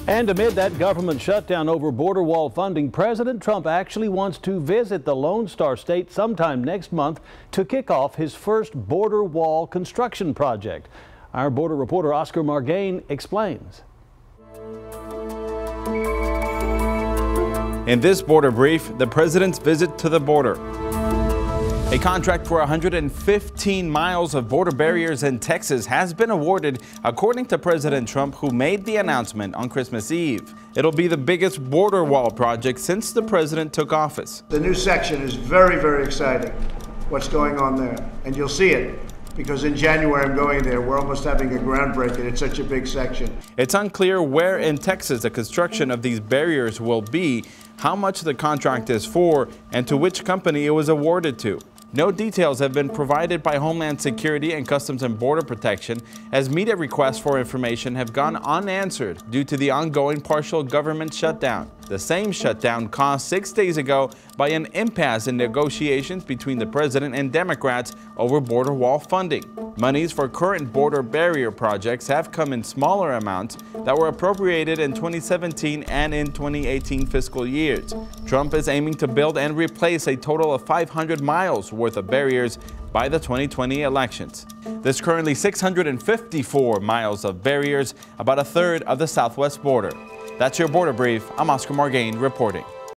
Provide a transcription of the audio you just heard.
And amid that government shutdown over border wall funding, President Trump actually wants to visit the Lone Star State sometime next month to kick off his first border wall construction project. Our border reporter Oscar Margain explains. In this border brief, the president's visit to the border. A contract for 115 miles of border barriers in Texas has been awarded, according to President Trump, who made the announcement on Christmas Eve. It'll be the biggest border wall project since the president took office. The new section is very, very exciting, what's going on there. And you'll see it, because in January I'm going there. We're almost having a groundbreaking. It's such a big section. It's unclear where in Texas the construction of these barriers will be, how much the contract is for, and to which company it was awarded to. No details have been provided by Homeland Security and Customs and Border Protection, as media requests for information have gone unanswered due to the ongoing partial government shutdown. The same shutdown caused 6 days ago by an impasse in negotiations between the president and Democrats over border wall funding. Monies for current border barrier projects have come in smaller amounts that were appropriated in 2017 and in 2018 fiscal years. Trump is aiming to build and replace a total of 500 miles worth of barriers by the 2020 elections. There's currently 654 miles of barriers, about a third of the southwest border. That's your border brief. I'm Oscar Margain reporting.